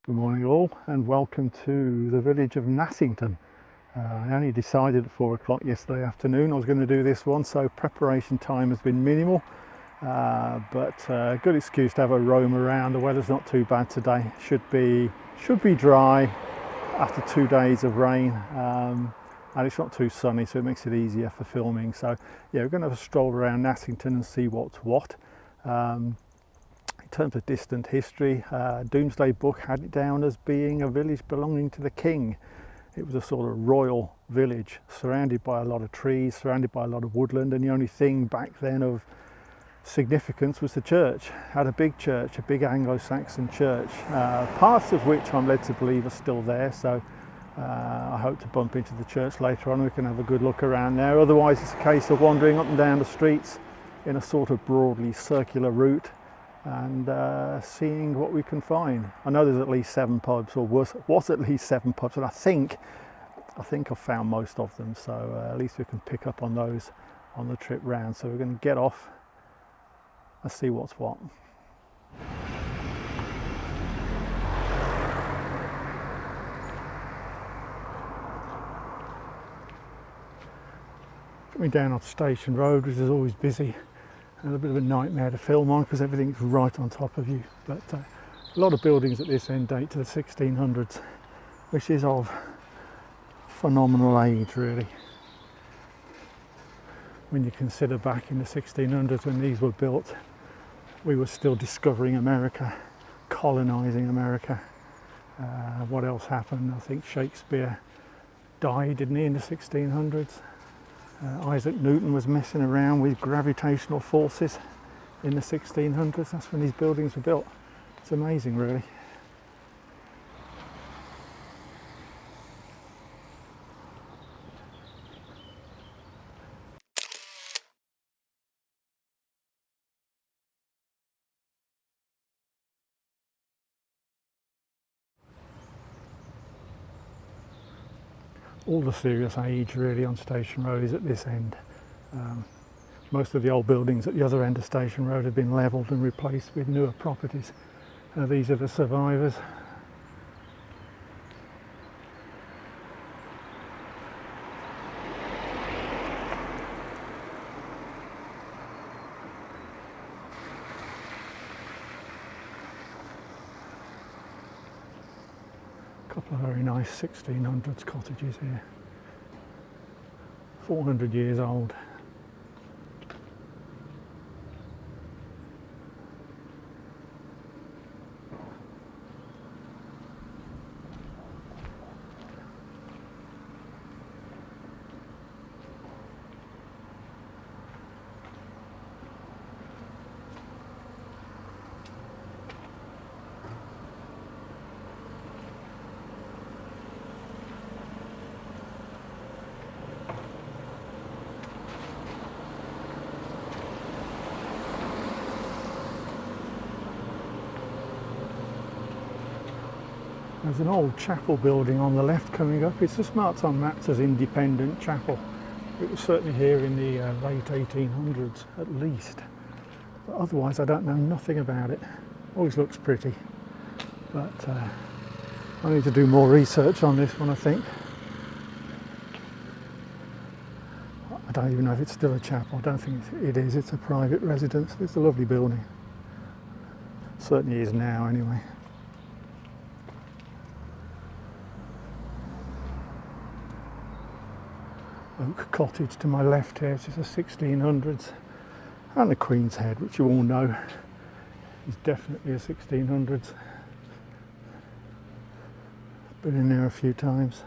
Good morning all, and welcome to the village of Nassington. I only decided at 4 o'clock yesterday afternoon I was going to do this one, so preparation time has been minimal, but good excuse to have a roam around. The weather's not too bad today. Should be dry after 2 days of rain, and it's not too sunny, so it makes it easier for filming. So yeah, we're going to have a stroll around Nassington and see what's what. In terms of distant history, Domesday Book had it down as being a village belonging to the king. It was a sort of royal village, surrounded by a lot of trees, surrounded by a lot of woodland, and the only thing back then of significance was the church. Had a big church, a big Anglo-Saxon church, parts of which I'm led to believe are still there, so I hope to bump into the church later on. We can have a good look around there. Otherwise it's a case of wandering up and down the streets in a sort of broadly circular route and seeing what we can find. I know there's at least 7 pubs, or was at least 7 pubs, and I think I've found most of them, so at least we can pick up on those on the trip round. So we're going to get off and see what's what. Coming down off Station Road, which is always busy and a bit of a nightmare to film on because everything's right on top of you, but a lot of buildings at this end date to the 1600s, which is of phenomenal age really, when you consider back in the 1600s when these were built, we were still discovering America, colonizing America. What else happened? I think Shakespeare died, didn't he, in the 1600s? Isaac Newton was messing around with gravitational forces in the 1600s. That's when these buildings were built. It's amazing really. All the serious age really on Station Road is at this end. Most of the old buildings at the other end of Station Road have been levelled and replaced with newer properties. These are the survivors. A couple of very nice 1600s cottages here. 400 years old. There's an old chapel building on the left coming up. It's just marked on maps as Independent Chapel. It was certainly here in the late 1800s at least. But otherwise I don't know nothing about it. Always looks pretty. But I need to do more research on this one, I think. I don't even know if it's still a chapel. I don't think it is. It's a private residence. It's a lovely building. Certainly is now anyway. Oak Cottage to my left here, which is the 1600s, and the Queen's Head, which you all know is definitely a 1600s. Been in there a few times.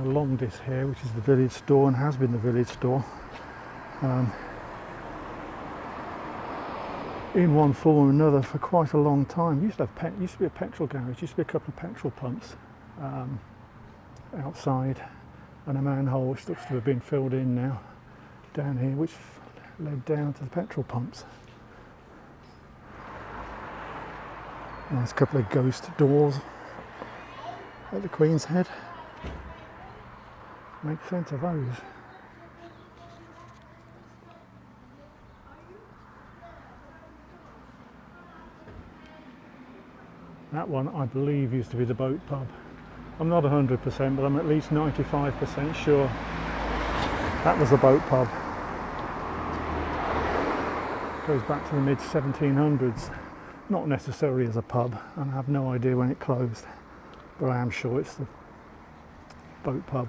Along this here, which is the village store and has been the village store, in one form or another for quite a long time. Used to be a petrol garage, used to be a couple of petrol pumps outside, and a manhole which looks to have been filled in now down here, which led down to the petrol pumps. Nice couple of ghost doors at the Queen's Head. Make sense of those. That one, I believe, used to be the boat pub. I'm not 100%, but I'm at least 95% sure that was the boat pub. Goes back to the mid 1700s. Not necessarily as a pub, and I have no idea when it closed, but I am sure it's the boat pub.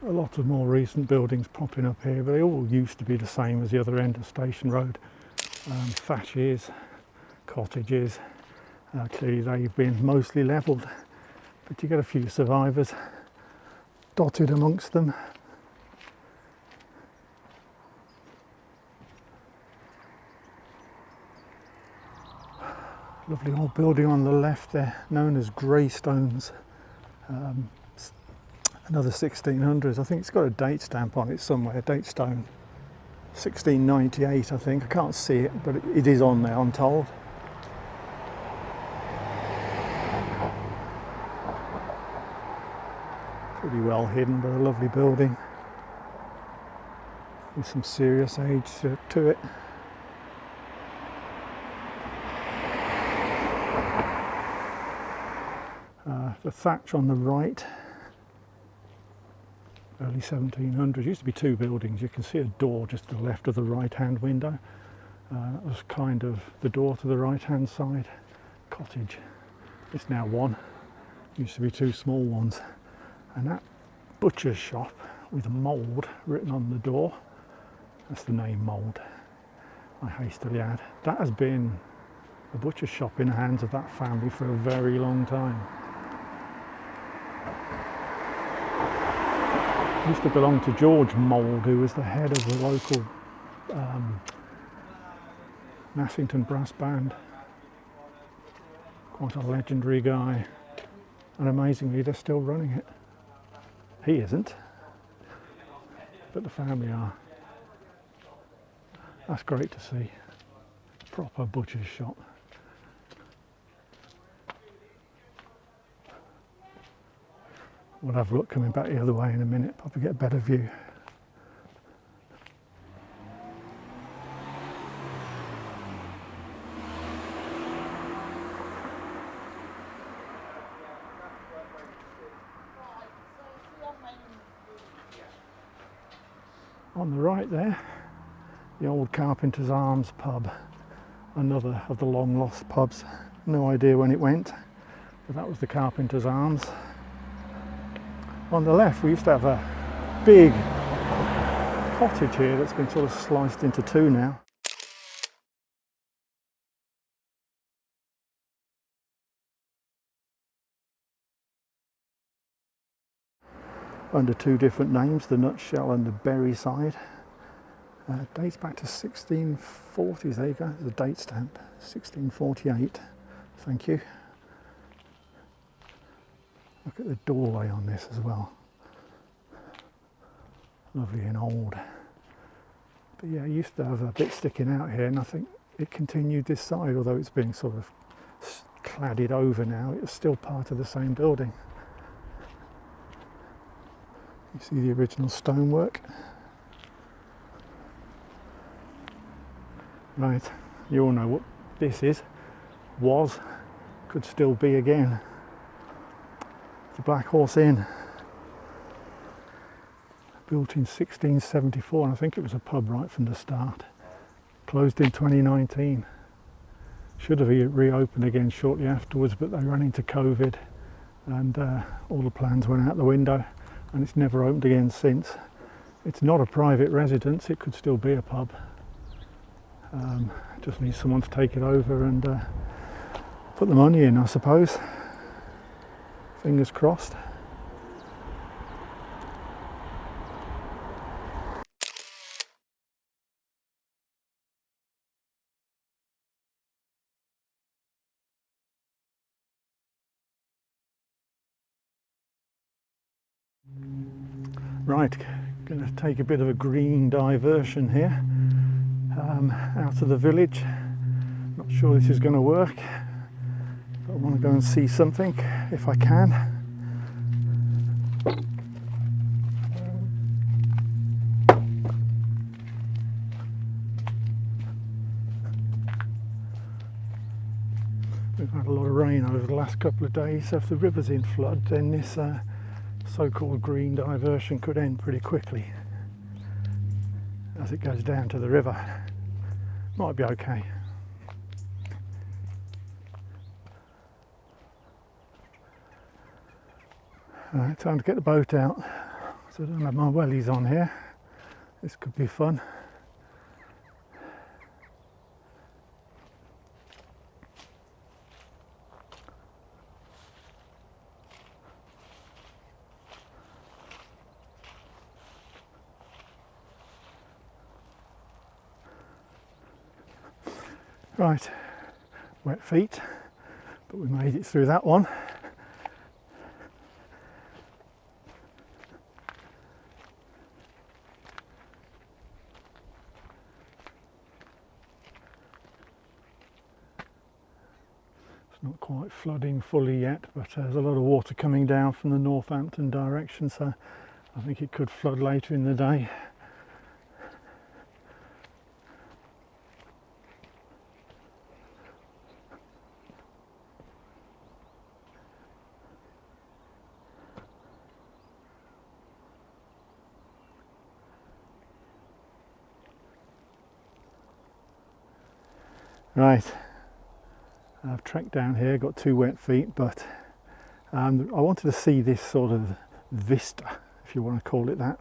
A lot of more recent buildings popping up here, but they all used to be the same as the other end of Station Road. Thatches, cottages, clearly they've been mostly levelled, but you get a few survivors dotted amongst them. Lovely old building on the left there, known as Greystones. Another 1600s. I think it's got a date stamp on it somewhere, date stone. 1698, I think. I can't see it, but it is on there, I'm told. Pretty well hidden, but a lovely building with some serious age to it. The thatch on the right, early 1700s. Used to be two buildings. You can see a door just to the left of the right hand window. That was kind of the door to the right hand side. Cottage. It's now one. Used to be two small ones. And that butcher's shop with mould written on the door, that's the name Mould, I hastily add. That has been a butcher's shop in the hands of that family for a very long time. It used to belong to George Mould, who was the head of the local Nassington brass band. Quite a legendary guy, and amazingly they're still running it. He isn't, but the family are. That's great to see. Proper butcher's shop. We'll have a look coming back the other way in a minute, probably get a better view. On the right there, the old Carpenter's Arms pub, another of the long lost pubs. No idea when it went, but that was the Carpenter's Arms. On the left we used to have a big cottage here that's been sort of sliced into two now. Under two different names, the Nutshell and the Berry Side. Dates back to 1640s, there you go, the date stamp, 1648, thank you. Look at the doorway on this as well. Lovely and old. But yeah, I used to have a bit sticking out here, and I think it continued this side, although it's been sort of cladded over now. It's still part of the same building. You see the original stonework. Right, you all know what this is, was, could still be again. The Black Horse Inn, built in 1674, and I think it was a pub right from the start. Closed in 2019. Should have reopened again shortly afterwards, but they ran into COVID and all the plans went out the window, and it's never opened again since. It's not a private residence, it could still be a pub. Just needs someone to take it over and put the money in, I suppose. Fingers crossed. Right, going to take a bit of a green diversion here, out of the village. Not sure this is going to work, but I want to go and see something if I can. We've had a lot of rain over the last couple of days, so if the river's in flood, then this so-called green diversion could end pretty quickly as it goes down to the river. Might be okay. Alright, time to get the boat out. So I don't have my wellies on here. This could be fun. Right, wet feet, but we made it through that one. It's not quite flooding fully yet, but there's a lot of water coming down from the Northampton direction, so I think it could flood later in the day. Right, I've trekked down here, got 2 wet feet, but I wanted to see this sort of vista, if you want to call it that,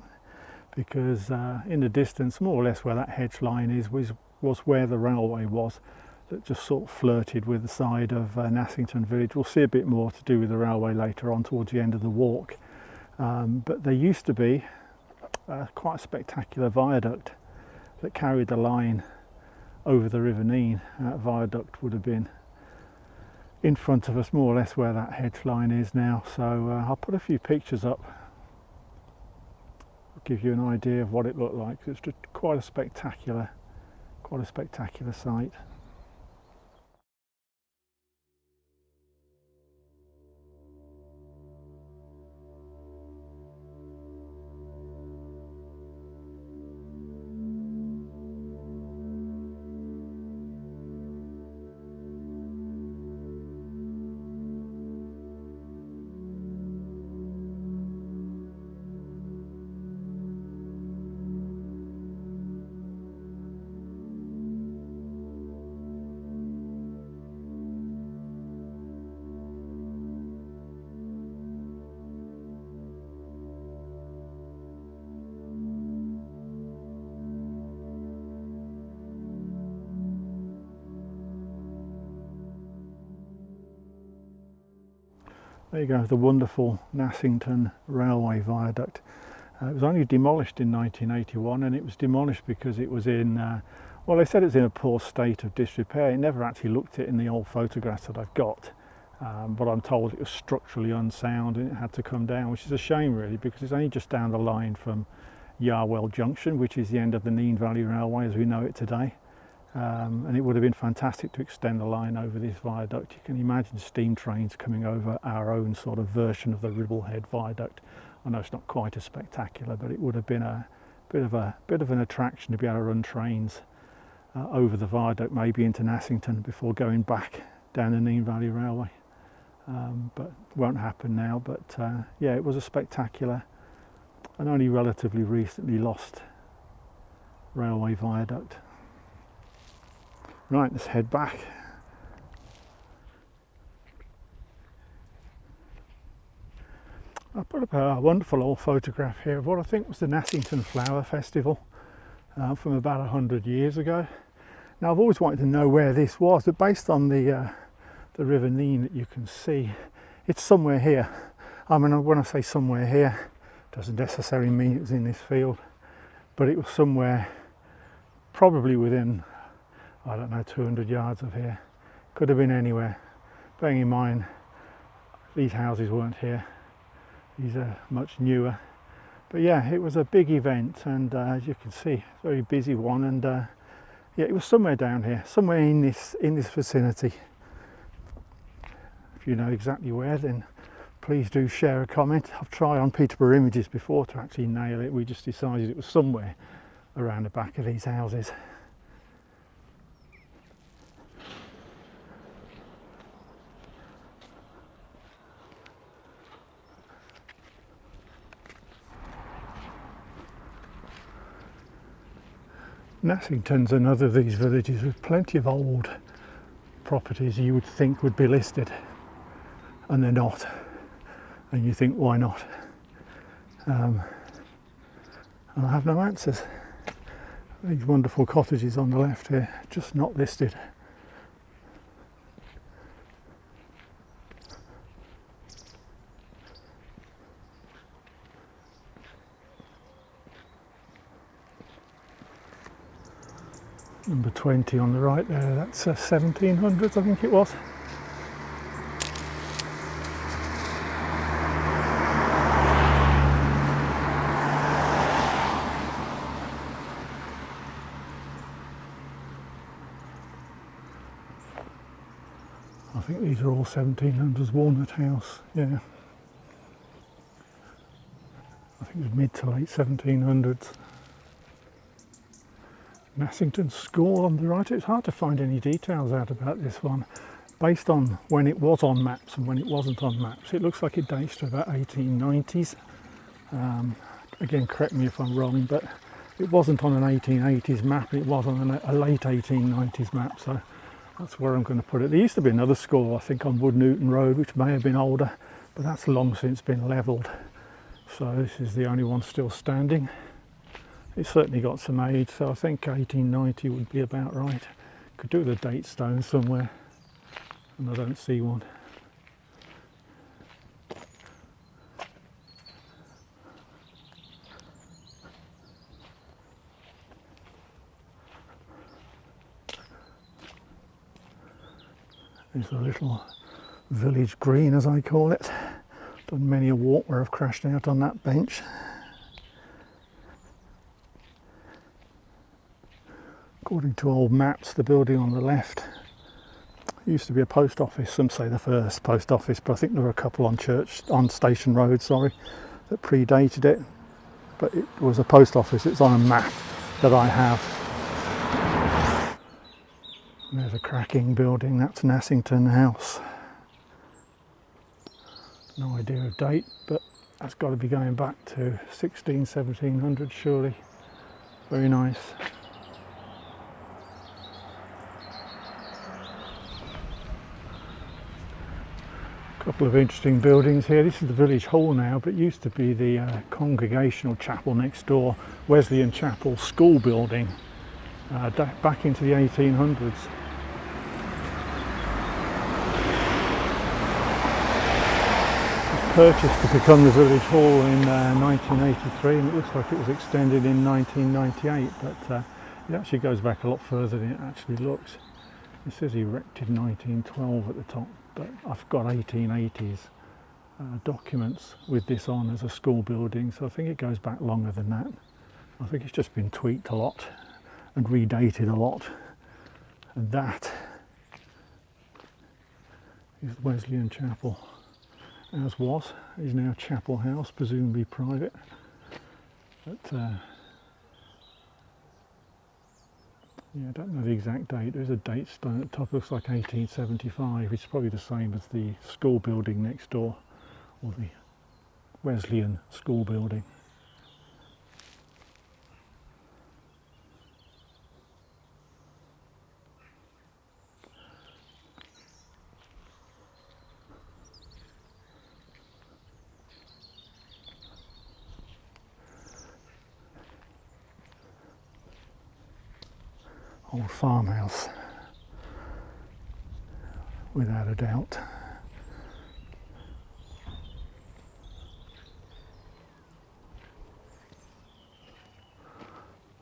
because in the distance, more or less where that hedge line is, was where the railway was, that just sort of flirted with the side of Nassington village. We'll see a bit more to do with the railway later on towards the end of the walk, but there used to be quite a spectacular viaduct that carried the line over the River Nene. That viaduct would have been in front of us, more or less where that hedge line is now. So I'll put a few pictures up, I'll give you an idea of what it looked like. It's just quite a spectacular sight. There you go, the wonderful Nassington Railway Viaduct. It was only demolished in 1981, and it was demolished because it was in, well, they said it's in a poor state of disrepair. It never actually looked it in the old photographs that I've got, but I'm told it was structurally unsound and it had to come down, which is a shame really, because it's only just down the line from Yarwell Junction, which is the end of the Nene Valley Railway as we know it today. And it would have been fantastic to extend the line over this viaduct. You can imagine steam trains coming over our own sort of version of the Ribblehead Viaduct. I know it's not quite as spectacular, but it would have been a bit of an attraction to be able to run trains over the viaduct, maybe into Nassington before going back down the Nene Valley Railway. But won't happen now. But yeah, it was a spectacular and only relatively recently lost railway viaduct. Right, let's head back. I put up a wonderful old photograph here of what I think was the Nassington Flower Festival from about 100 years ago. Now I've always wanted to know where this was, but based on the River Nene that you can see, it's somewhere here. I mean, when I say somewhere here, it doesn't necessarily mean it was in this field, but it was somewhere probably within, I don't know, 200 yards of here. Could have been anywhere. Bearing in mind, these houses weren't here. These are much newer. But yeah, it was a big event, and as you can see, a very busy one. And yeah, it was somewhere down here, somewhere in this vicinity. If you know exactly where, then please do share a comment. I've tried on Peterborough Images before to actually nail it. We just decided it was somewhere around the back of these houses. Nassington's another of these villages with plenty of old properties you would think would be listed, and they're not. And you think, why not? And I have no answers. These wonderful cottages on the left here, just not listed. Number 20 on the right there, that's 1700s I think it was. I think these are all 1700s, Walnut House, yeah. I think it was mid to late 1700s. Nassington School on the right. It's hard to find any details out about this one. Based on when it was on maps and when it wasn't on maps, it looks like it dates to about 1890s. Again, correct me if I'm wrong, but it wasn't on an 1880s map, it was on a late 1890s map, so that's where I'm going to put it. There used to be another school, I think, on Wood Newton Road, which may have been older, but that's long since been levelled. So this is the only one still standing. It's certainly got some age, so I think 1890 would be about right. Could do with a date stone somewhere, and I don't see one. There's a little village green, as I call it. Done many a walk where I've crashed out on that bench. According to old maps, the building on the left used to be a post office. Some say the first post office, but I think there were a couple on Station Road, that predated it. But it was a post office. It's on a map that I have. And there's a cracking building. That's Nassington House. No idea of date, but that's got to be going back to 1700 surely. Very nice. Couple of interesting buildings here. This is the village hall now, but it used to be the congregational chapel next door, Wesleyan Chapel school building, back into the 1800s. It was purchased to become the village hall in 1983, and it looks like it was extended in 1998, but it actually goes back a lot further than it actually looks. It says erected 1912 at the top, but I've got 1880s documents with this on as a school building, so I think it goes back longer than that. I think it's just been tweaked a lot and redated a lot. And that is Wesleyan Chapel, as was, is now Chapel House, presumably private. But yeah, I don't know the exact date. There's a date stone at the top, looks like 1875, which is probably the same as the school building next door, or the Wesleyan school building. Old farmhouse, without a doubt.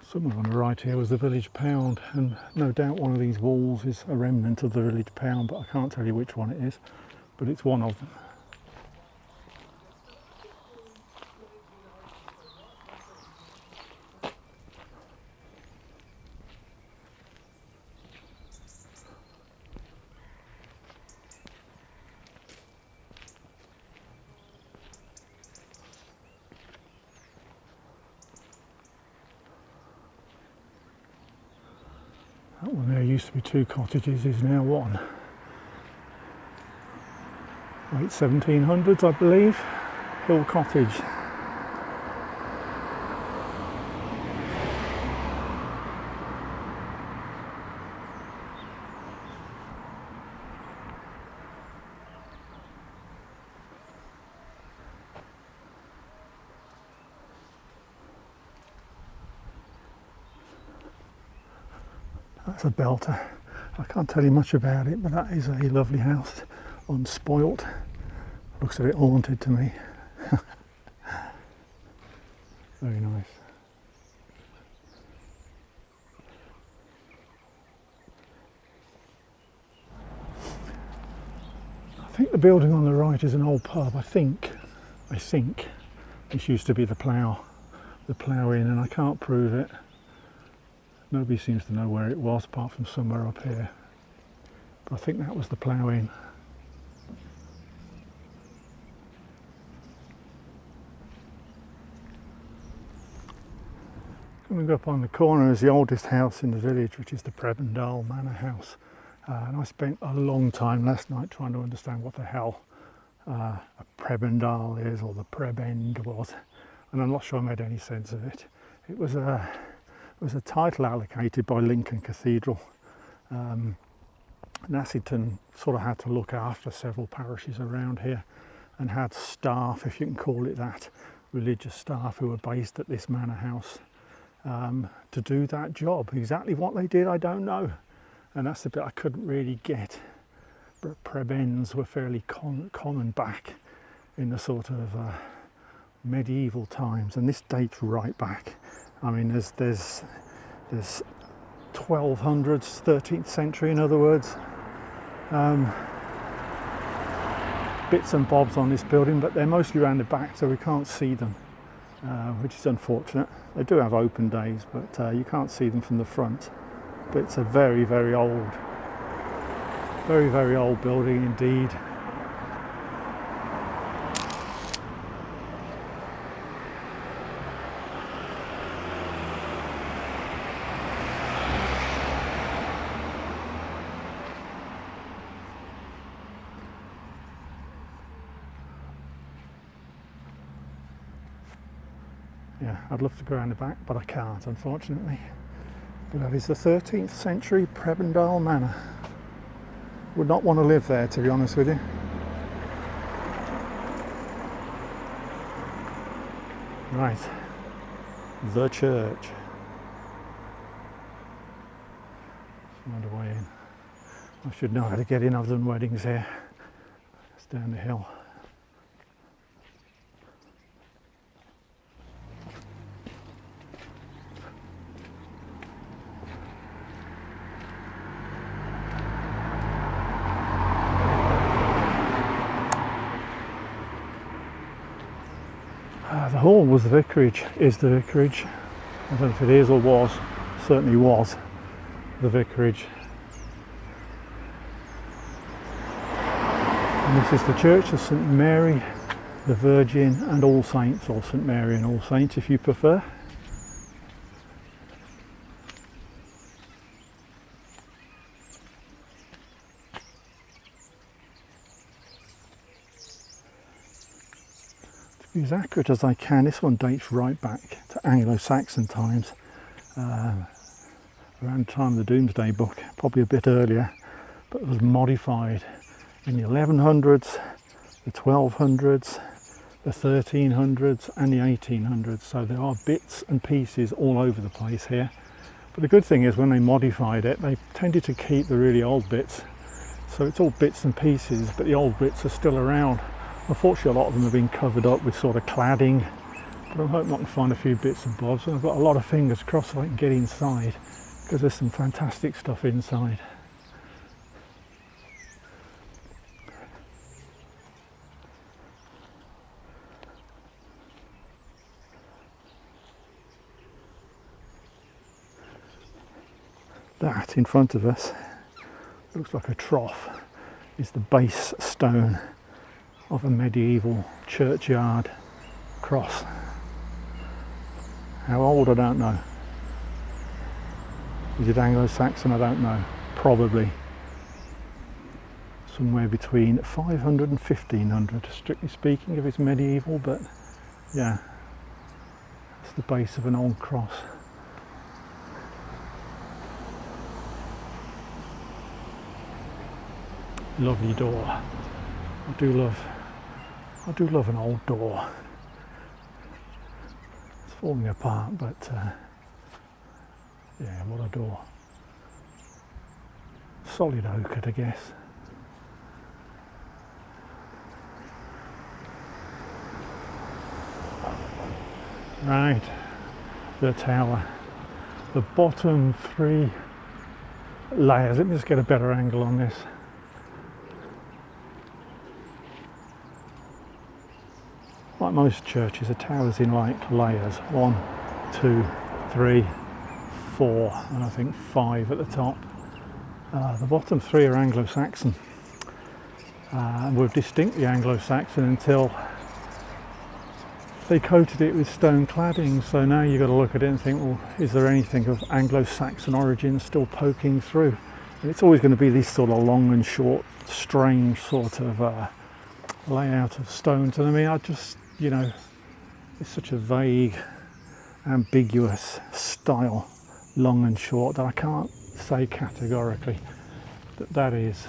Somewhere on the right here was the village pound, and no doubt one of these walls is a remnant of the village pound, but I can't tell you which one it is, but it's one of them. That one there used to be 2 cottages, is now 1. Late 1700s, I believe. Hill Cottage. That's a belter. I can't tell you much about it, but that is a lovely house, unspoilt. Looks a bit haunted to me. Very nice. I think the building on the right is an old pub. I think this used to be the plough inn, and I can't prove it. Nobody seems to know where it was apart from somewhere up here. But I think that was the plough inn. Coming up on the corner is the oldest house in the village, which is the Prebendale Manor house. And I spent a long time last night trying to understand what the hell a Prebendale is, or the Prebend was, and I'm not sure I made any sense of it. It was a title allocated by Lincoln Cathedral. Nassington sort of had to look after several parishes around here, and had staff, if you can call it that, religious staff who were based at this manor house to do that job. Exactly what they did, I don't know. And that's the bit I couldn't really get. But prebends were fairly common back in the sort of medieval times, and this dates right back. I mean, there's 1200s, 13th century, in other words. Bits and bobs on this building, but they're mostly around the back, so we can't see them, which is unfortunate. They do have open days, but you can't see them from the front. But it's a very, very old building indeed. Yeah, I'd love to go around the back, but I can't, unfortunately. But that is the 13th century Prebendale Manor. Would not want to live there, to be honest with you. Right, the church. Find a way in. I should know how to get in. I've done weddings here. It's down the hill. The hall was the vicarage, is the vicarage. I don't know if it is or was, certainly was the vicarage. And this is the church of St Mary, the Virgin and All Saints, or St Mary and All Saints if you prefer. To be as accurate as I can, this one dates right back to Anglo-Saxon times, around the time of the Domesday Book, probably a bit earlier, but it was modified in the 1100s, the 1200s, the 1300s and the 1800s, so there are bits and pieces all over the place here. But the good thing is, when they modified it, they tended to keep the really old bits, so it's all bits and pieces, but the old bits are still around. Unfortunately, a lot of them have been covered up with sort of cladding, but I'm hoping I can find a few bits and bobs, and I've got a lot of fingers crossed so I can get inside, because there's some fantastic stuff inside. That in front of us looks like a trough, is the base stone of a medieval churchyard cross. How old, I don't know. Is it Anglo-Saxon? I don't know. Probably somewhere between 500 and 1500, strictly speaking, if it's medieval, but yeah, it's the base of an old cross. Lovely door. I do love an old door. It's falling apart, but yeah, what a door. solid oak, I'd guess. Right, the tower. The bottom 3 layers. Let me just get a better angle on this. Like most churches, a tower's in like layers. 1, 2, 3, 4, and I think 5 at the top. The bottom 3 are Anglo-Saxon. And were distinctly Anglo-Saxon until they coated it with stone cladding. So now you've got to look at it and think, well, is there anything of Anglo-Saxon origin still poking through? And it's always going to be this sort of long and short, strange sort of layout of stones. And I mean, I just, you know, it's such a vague, ambiguous style, long and short, that I can't say categorically that that is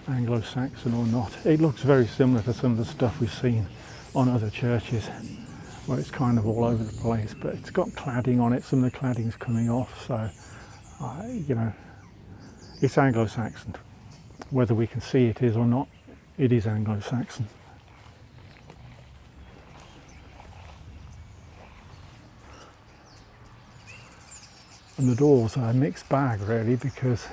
Anglo-Saxon or not. It looks very similar to some of the stuff we've seen on other churches where it's kind of all over the place, but it's got cladding on it. Some of the cladding's coming off, so you know, it's Anglo-Saxon. Whether we can see it is or not, it is Anglo-Saxon. And the doors are a mixed bag really, because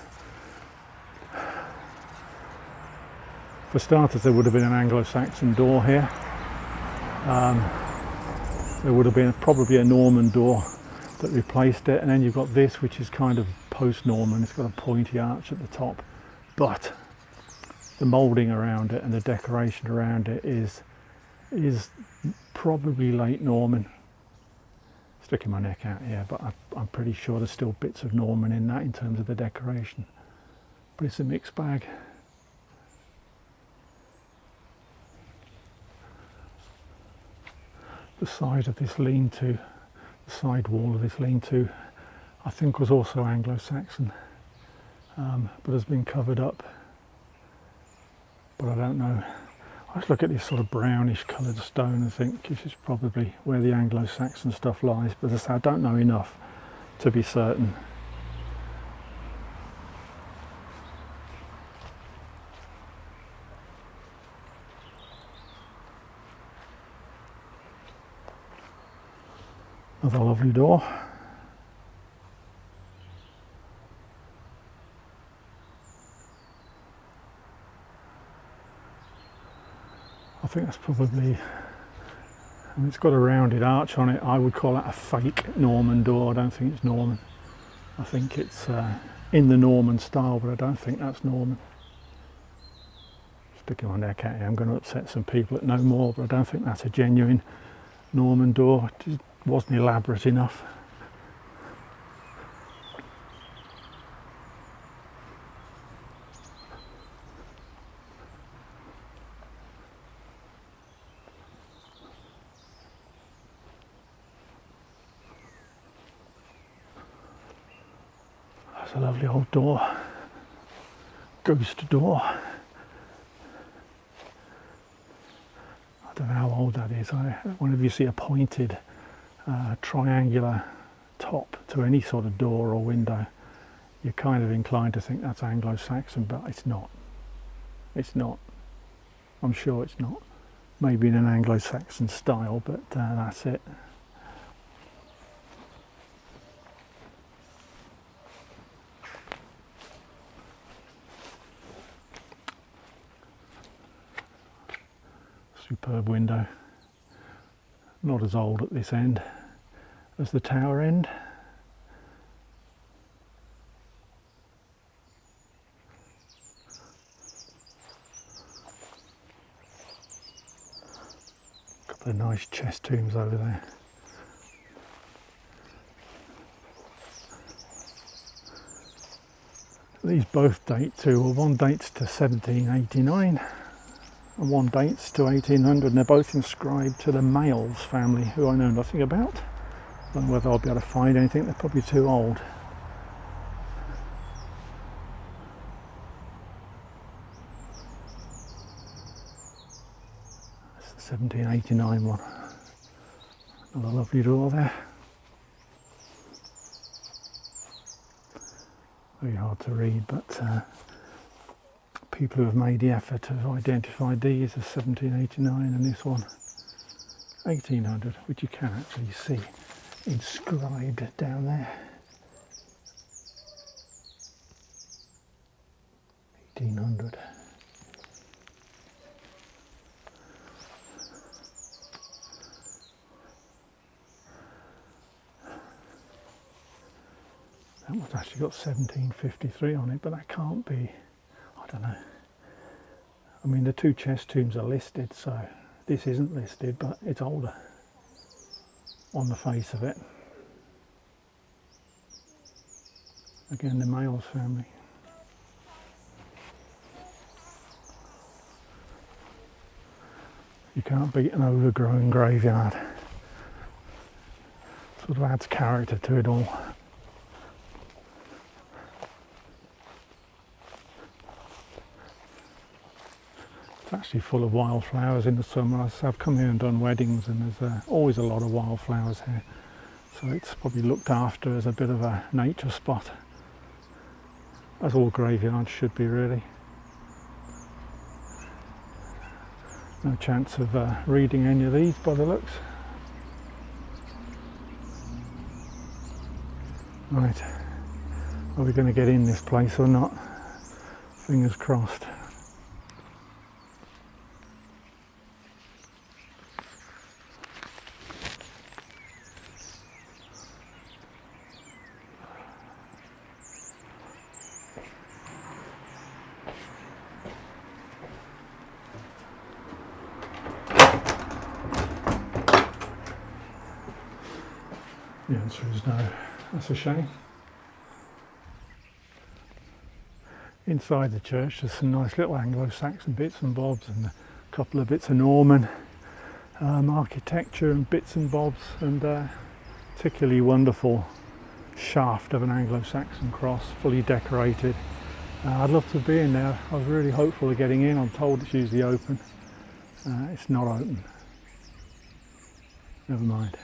for starters there would have been an Anglo-Saxon door here. There would have been probably a Norman door that replaced it, and then you've got this, which is kind of post-Norman. It's got a pointy arch at the top, but the moulding around it and the decoration around it is probably late Norman. Sticking my neck out here, but I'm pretty sure there's still bits of Norman in that in terms of the decoration, but it's a mixed bag. The side of this lean-to, the side wall of this lean-to, I think was also Anglo-Saxon, but has been covered up. But I don't know. I just look at this sort of brownish coloured stone and think this is probably where the Anglo-Saxon stuff lies, but as I say, I don't know enough to be certain. Another lovely door. I think that's probably, I mean, it's got a rounded arch on it. I would call that a fake Norman door. I don't think it's Norman. I think it's in the Norman style, but I don't think that's Norman. Sticking my neck out here, I'm going to upset some people that know more, but I don't think that's a genuine Norman door. It just wasn't elaborate enough. That's a lovely old door, ghost door. I don't know how old that is. Whenever you see a pointed triangular top to any sort of door or window, you're kind of inclined to think that's Anglo-Saxon, but it's not. It's not. I'm sure it's not. Maybe in an Anglo-Saxon style, but that's it. Superb window. Not as old at this end as the tower end. Couple of nice chest tombs over there. These both date to, well, one dates to 1789 and one dates to 1800, and they're both inscribed to the Males family, who I know nothing about. I don't know whether I'll be able to find anything. They're probably too old. That's the 1789 one. Another lovely door there. very hard to read, but people who have made the effort have identified these as 1789 and this one 1800, which you can actually see inscribed down there. 1800. That one's actually got 1753 on it, but that can't be, I don't know. I mean, the two chest tombs are listed, so this isn't listed, but it's older on the face of it. Again, the Mayors family. You can't beat an overgrown graveyard. Sort of adds character to it all. It's actually full of wildflowers in the summer. I've come here and done weddings, and there's always a lot of wildflowers here. So it's probably looked after as a bit of a nature spot, as all graveyards should be, really. No chance of reading any of these by the looks. Right, are we going to get in this place or not? Fingers crossed. The answer is no. That's a shame. Inside the church there's some nice little Anglo-Saxon bits and bobs, and a couple of bits of Norman architecture and bits and bobs, and particularly wonderful shaft of an Anglo-Saxon cross, fully decorated. I'd love to be in there. I was really hopeful of getting in. I'm told it's usually open. It's not open. Never mind.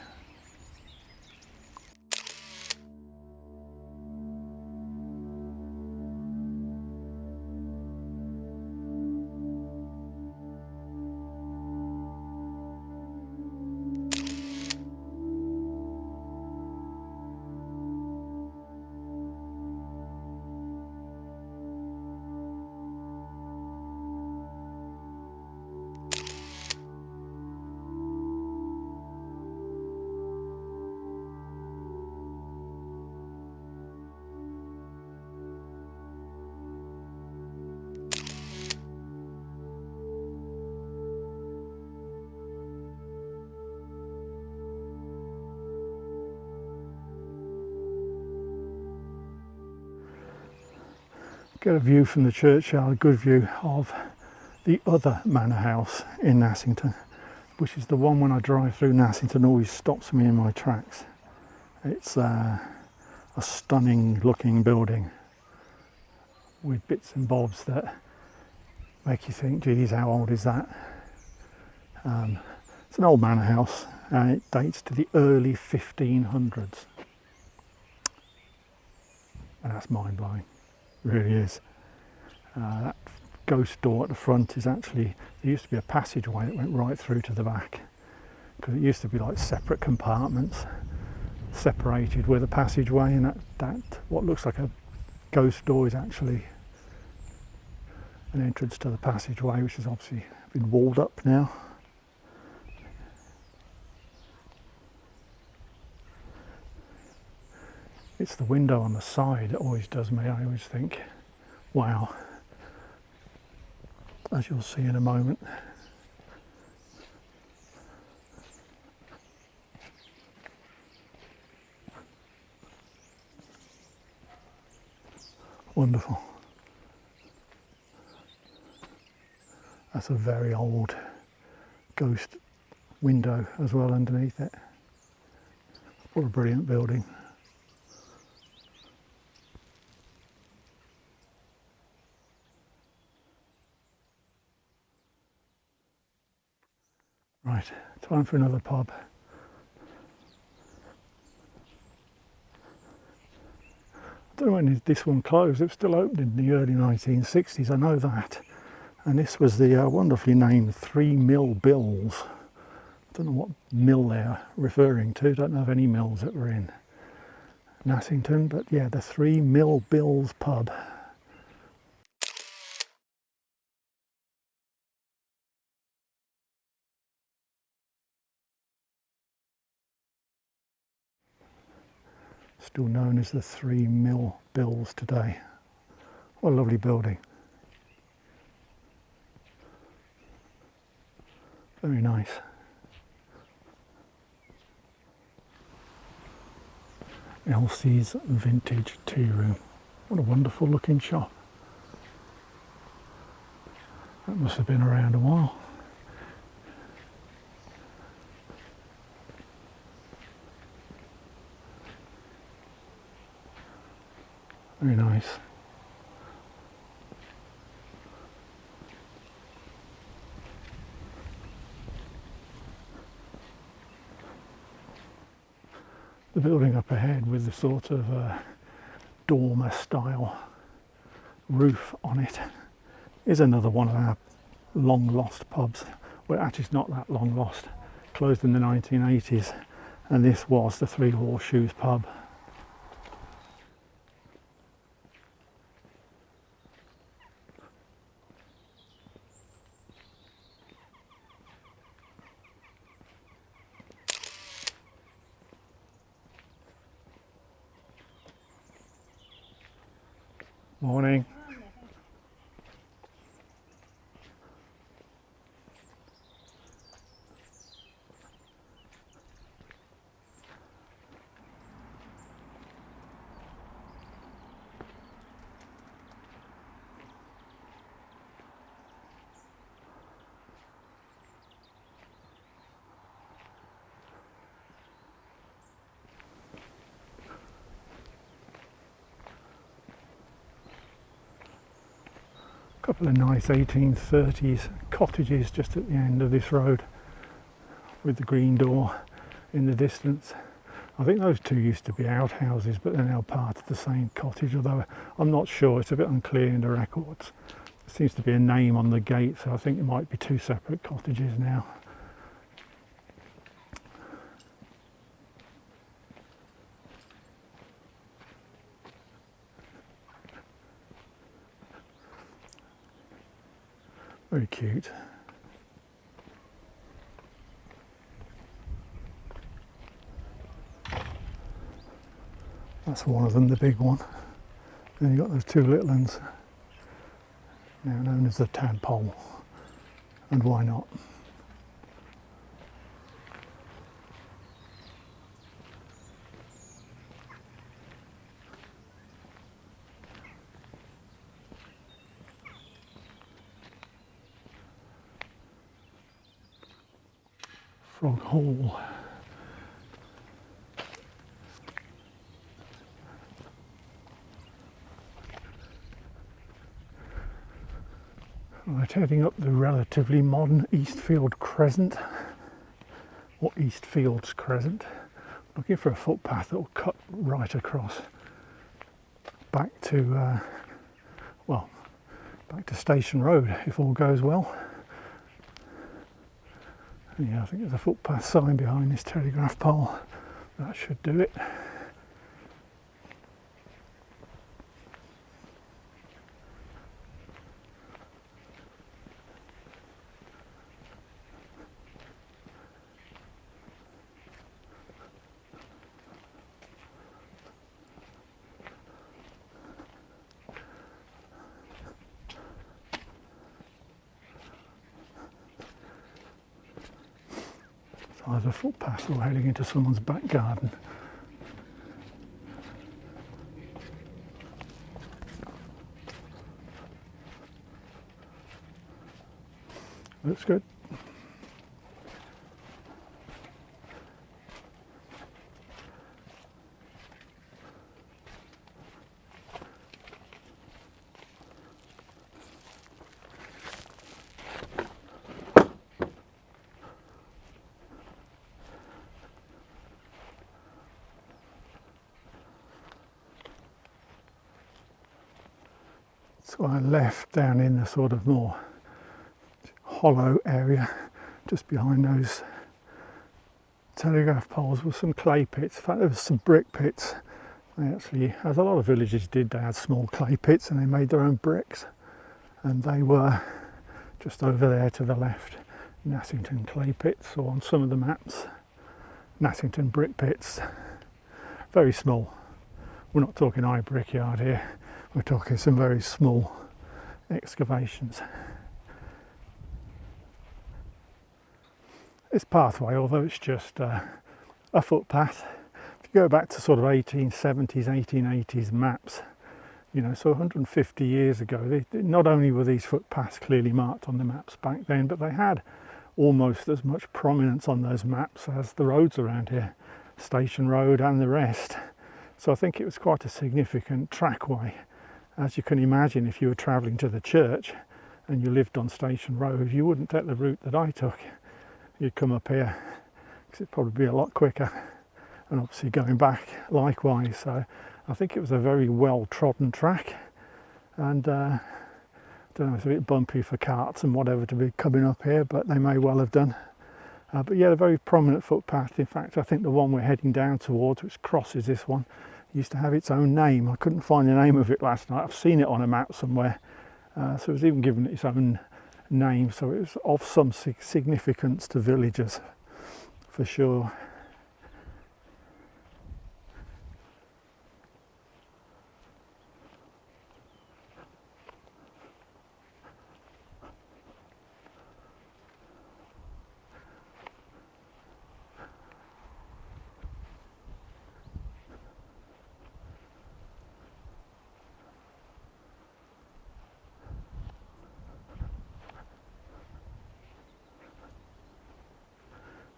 Get a view from the churchyard, a good view of the other manor house in Nassington, which is the one when I drive through Nassington always stops me in my tracks. It's a stunning looking building with bits and bobs that make you think, geez, how old is that? It's an old manor house and it dates to the early 1500s. And that's mind-blowing. Really is. That ghost door at the front is actually, there used to be a passageway that went right through to the back, because it used to be like separate compartments separated with a passageway, and that what looks like a ghost door is actually an entrance to the passageway, which has obviously been walled up now. It's the window on the side that always does me. I always think, wow, as you'll see in a moment. Wonderful. That's a very old ghost window as well underneath it. What a brilliant building. Right, time for another pub. I don't know when this one closed. It was still open in the early 1960s, I know that. And this was the wonderfully named 3 Mill Bills. I don't know what mill they're referring to. Don't know of any mills that were in Nassington, but yeah, the 3 Mill Bills pub. Still known as the 3 Mill Bills today. What a lovely building. Very nice. Elsie's Vintage Tea Room. What a wonderful looking shop. That must have been around a while. Very nice. The building up ahead with the sort of dormer style roof on it is another one of our long lost pubs. Well, actually it's not that long lost. Closed in the 1980s, and this was the Three Horseshoes pub. Morning. Couple of nice 1830s cottages just at the end of this road with the green door in the distance. I think those two used to be outhouses, but they're now part of the same cottage, although I'm not sure. It's a bit unclear in the records. There seems to be a name on the gate, so I think it might be two separate cottages now. Very cute. That's one of them, the big one. Then you've got those two little ones, now known as the tadpole. And why not? Frog Hall. Right, heading up the relatively modern Eastfield Crescent, or Eastfields Crescent, looking for a footpath that will cut right across back to, back to Station Road if all goes well. And yeah, I think there's a footpath sign behind this telegraph pole. That should do it. Either a footpath or heading into someone's back garden. Looks good. So I left down in the sort of more hollow area just behind those telegraph poles with some clay pits. In fact, there was some brick pits. They actually, as a lot of villages did, they had small clay pits and they made their own bricks, and they were just over there to the left, Nassington clay pits, or on some of the maps Nassington brick pits. Very small. We're not talking high brickyard here, we're talking some very small excavations. This pathway, although it's just a footpath, if you go back to sort of 1870s, 1880s maps, you know, so 150 years ago, not only were these footpaths clearly marked on the maps back then, but they had almost as much prominence on those maps as the roads around here, Station Road and the rest. So I think it was quite a significant trackway. As you can imagine, if you were travelling to the church and you lived on Station Road, you wouldn't take the route that I took. You'd come up here because it'd probably be a lot quicker, and obviously going back likewise. So I think it was a very well trodden track, and I don't know, it's a bit bumpy for carts and whatever to be coming up here, but they may well have done. But yeah, a very prominent footpath. In fact, I think the one we're heading down towards, which crosses this one, used to have its own name. I couldn't find the name of it last night. I've seen it on a map somewhere, so it was even given its own name, so it was of some significance to villagers for sure.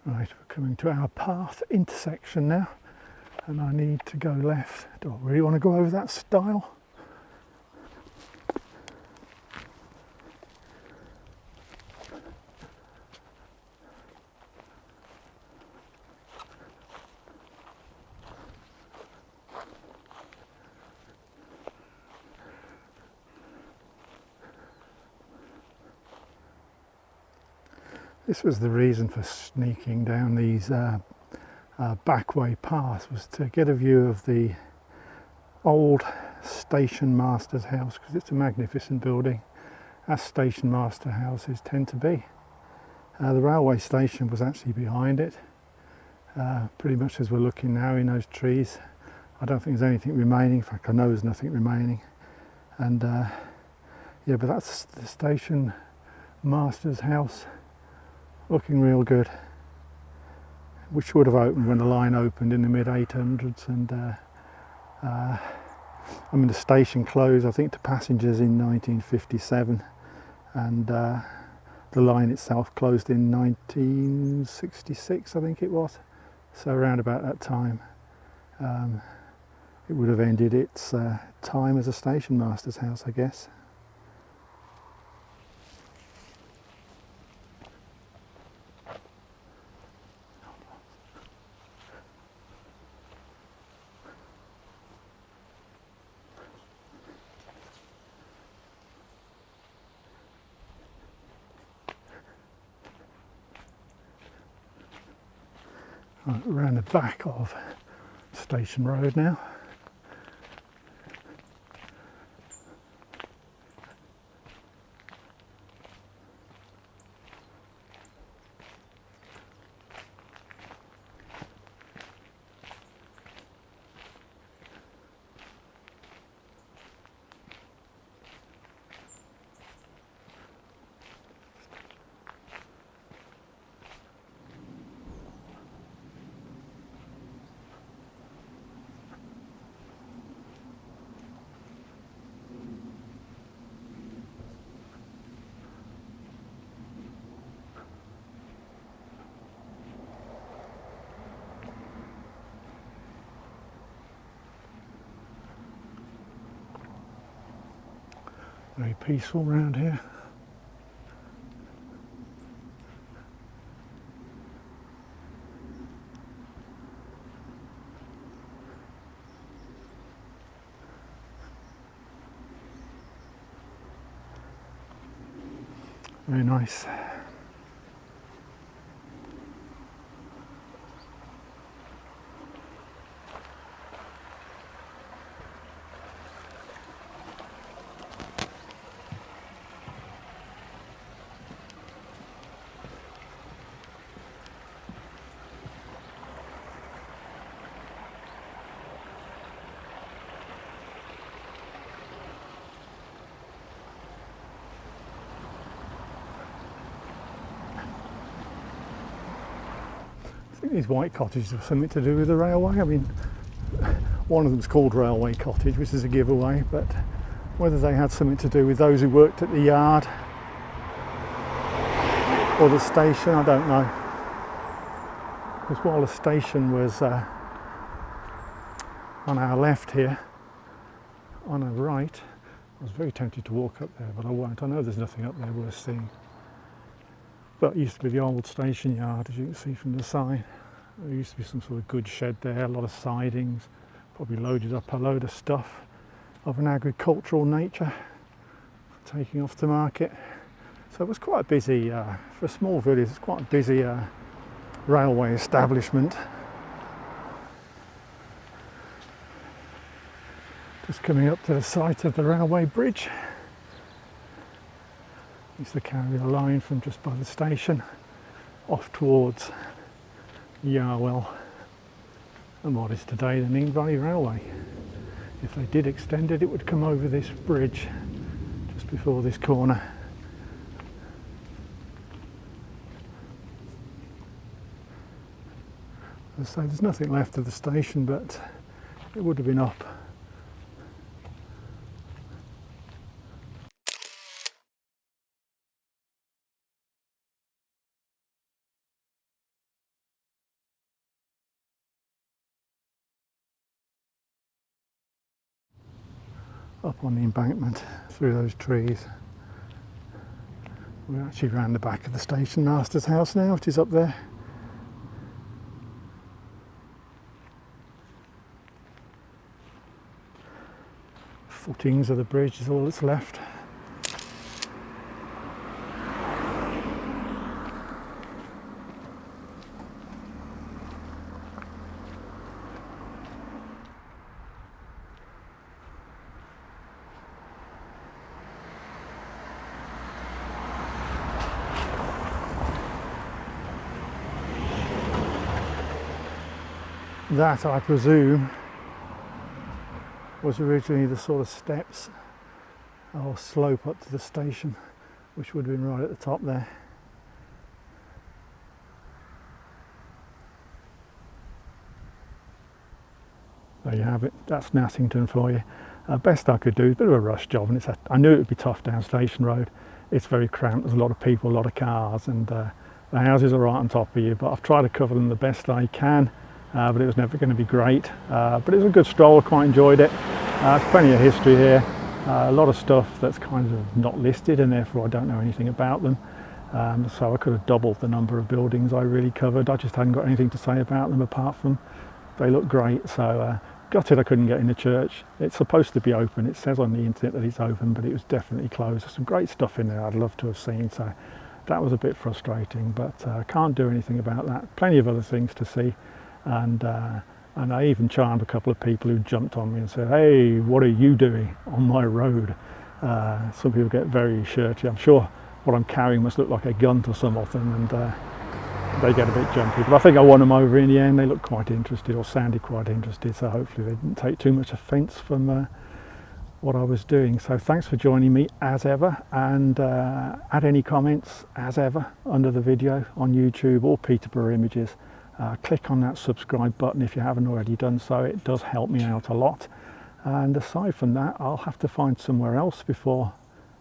Right, we're coming to our path intersection now, and I need to go left. Do I really want to go over that stile? This was the reason for sneaking down these backway paths, was to get a view of the old station master's house, because it's a magnificent building, as station master houses tend to be. The railway station was actually behind it, pretty much as we're looking now in those trees. I don't think there's anything remaining. In fact, I know there's nothing remaining. And yeah, but that's the station master's house, looking real good, which would have opened when the line opened in the mid 800s. And I mean, the station closed, I think, to passengers in 1957, and the line itself closed in 1966, I think it was. So around about that time, it would have ended its time as a station master's house, I guess. Right, around the back of Station Road now. Very peaceful around here. Very nice. I think these white cottages have something to do with the railway. I mean, one of them's called Railway Cottage, which is a giveaway, but whether they had something to do with those who worked at the yard or the station, I don't know. Because while the station was on our left here, on our right, I was very tempted to walk up there, but I won't. I know there's nothing up there worth seeing. But it used to be the old station yard, as you can see from the sign. There used to be some sort of goods shed there, a lot of sidings, probably loaded up a load of stuff of an agricultural nature, taking off to market. So it was quite a busy, for a small village, it's quite a busy railway establishment. Just coming up to the site of the railway bridge. Used to carry a line from just by the station off towards Yarwell and what is today the Ning Valley Railway. If they did extend it, it would come over this bridge just before this corner. As I say, there's nothing left of the station, but it would have been up. Up on the embankment through those trees. We're actually round the back of the station master's house now, which is up there. Footings of the bridge is all that's left. That, I presume, was originally the sort of steps or slope up to the station, which would have been right at the top there. There you have it. That's Nassington for you. Best I could do, a bit of a rush job, and I knew it would be tough down Station Road. It's very cramped, there's a lot of people, a lot of cars, and the houses are right on top of you, but I've tried to cover them the best I can. But it was never going to be great. But it was a good stroll, I quite enjoyed it. There's plenty of history here, a lot of stuff that's kind of not listed, and therefore I don't know anything about them. So I could have doubled the number of buildings I really covered. I just hadn't got anything to say about them apart from they look great. So gutted I couldn't get in the church. It's supposed to be open. It says on the internet that it's open, but it was definitely closed. There's some great stuff in there I'd love to have seen. So that was a bit frustrating, but can't do anything about that. Plenty of other things to see. And I even charmed a couple of people who jumped on me and said, "Hey, what are you doing on my road?" Some people get very shirty. I'm sure what I'm carrying must look like a gun to some of them, and they get a bit jumpy. But I think I won them over in the end. They looked quite interested, or sounded quite interested, so hopefully they didn't take too much offence from what I was doing. So thanks for joining me as ever, and add any comments as ever under the video on YouTube or Peterborough Images. Click on that subscribe button if you haven't already done so. It does help me out a lot. And aside from that, I'll have to find somewhere else before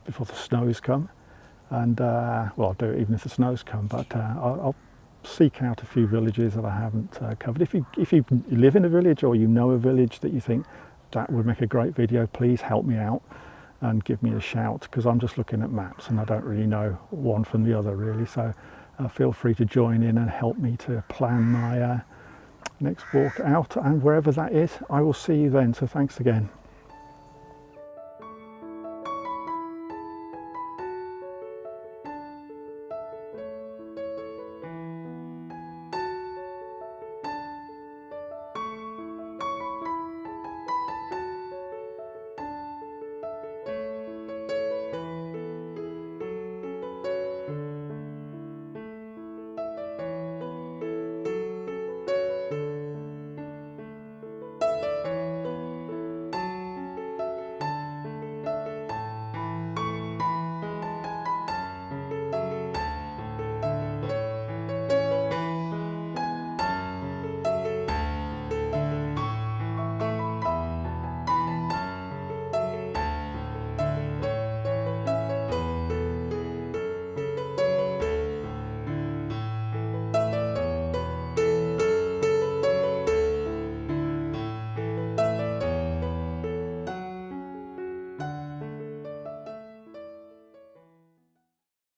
the snows come. And well, I'll do it even if the snows come, but I'll seek out a few villages that I haven't covered. If you live in a village, or you know a village that you think that would make a great video, please help me out and give me a shout, because I'm just looking at maps and I don't really know one from the other really. So feel free to join in and help me to plan my next walk out, and wherever that is, I will see you then. So thanks again.